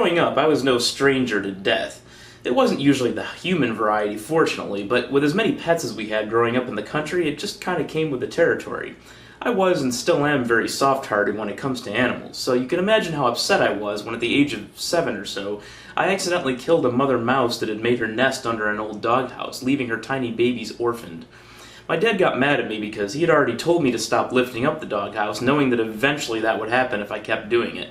Growing up, I was no stranger to death. It wasn't usually the human variety, fortunately, but with as many pets as we had growing up in the country, it just kind of came with the territory. I was and still am very soft-hearted when it comes to animals, so you can imagine how upset I was when at the age of 7 or so, I accidentally killed a mother mouse that had made her nest under an old doghouse, leaving her tiny babies orphaned. My dad got mad at me because he had already told me to stop lifting up the doghouse, knowing that eventually that would happen if I kept doing it.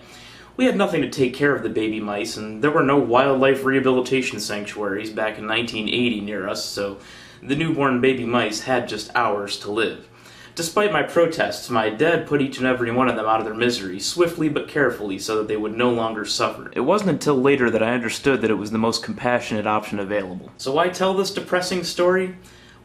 We had nothing to take care of the baby mice, and there were no wildlife rehabilitation sanctuaries back in 1980 near us, so the newborn baby mice had just hours to live. Despite my protests, my dad put each and every one of them out of their misery, swiftly but carefully, so that they would no longer suffer. It wasn't until later that I understood that it was the most compassionate option available. So why tell this depressing story?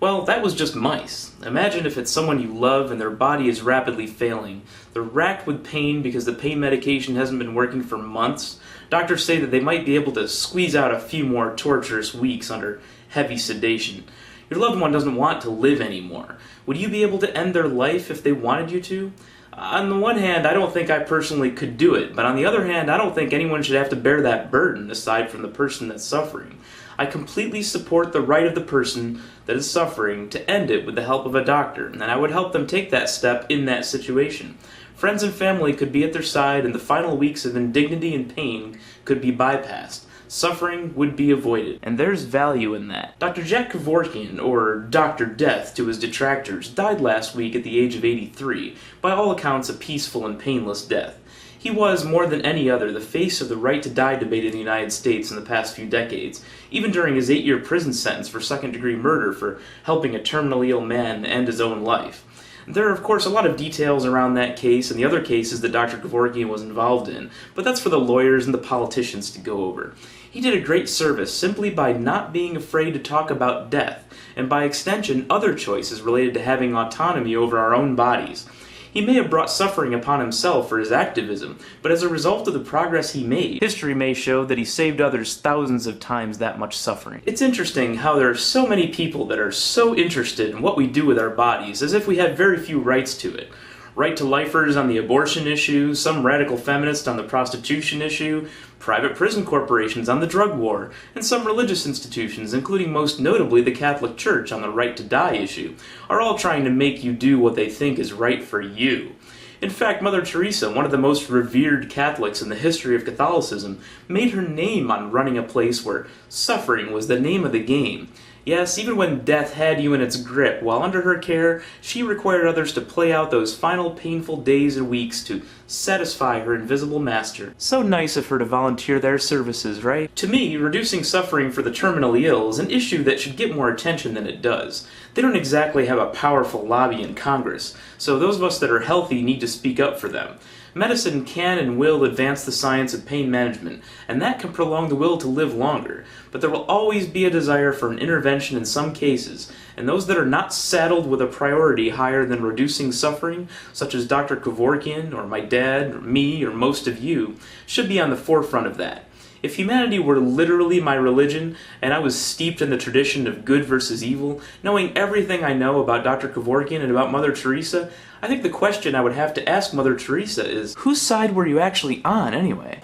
Well, that was just mice. Imagine if it's someone you love and their body is rapidly failing. They're racked with pain because the pain medication hasn't been working for months. Doctors say that they might be able to squeeze out a few more torturous weeks under heavy sedation. Your loved one doesn't want to live anymore. Would you be able to end their life if they wanted you to? On the one hand, I don't think I personally could do it, but on the other hand, I don't think anyone should have to bear that burden aside from the person that's suffering. I completely support the right of the person that is suffering to end it with the help of a doctor, and I would help them take that step in that situation. Friends and family could be at their side, and the final weeks of indignity and pain could be bypassed. Suffering would be avoided, and there's value in that. Dr. Jack Kevorkian, or Dr. Death to his detractors, died last week at the age of 83, by all accounts a peaceful and painless death. He was, more than any other, the face of the right-to-die debate in the United States in the past few decades, even during his 8-year prison sentence for second-degree murder for helping a terminally ill man end his own life. There are, of course, a lot of details around that case and the other cases that Dr. Kevorkian was involved in, but that's for the lawyers and the politicians to go over. He did a great service simply by not being afraid to talk about death, and by extension, other choices related to having autonomy over our own bodies. He may have brought suffering upon himself for his activism, but as a result of the progress he made, history may show that he saved others thousands of times that much suffering. It's interesting how there are so many people that are so interested in what we do with our bodies, as if we have very few rights to it. Right to lifers on the abortion issue, some radical feminists on the prostitution issue, private prison corporations on the drug war, and some religious institutions, including most notably the Catholic Church on the right to die issue, are all trying to make you do what they think is right for you. In fact, Mother Theresa, one of the most revered Catholics in the history of Catholicism, made her name on running a place where suffering was the name of the game. Yes, even when death had you in its grip, while under her care, she required others to play out those final painful days and weeks to satisfy her invisible master. So nice of her to volunteer their services, right? To me, reducing suffering for the terminally ill is an issue that should get more attention than it does. They don't exactly have a powerful lobby in Congress, so those of us that are healthy need to speak up for them. Medicine can and will advance the science of pain management, and that can prolong the will to live longer, but there will always be a desire for an intervention in some cases, and those that are not saddled with a priority higher than reducing suffering, such as Dr. Kevorkian, or my dad, or me, or most of you, should be on the forefront of that. If humanity were literally my religion, and I was steeped in the tradition of good versus evil, knowing everything I know about Dr. Kevorkian and about Mother Teresa, I think the question I would have to ask Mother Teresa is, whose side were you actually on anyway?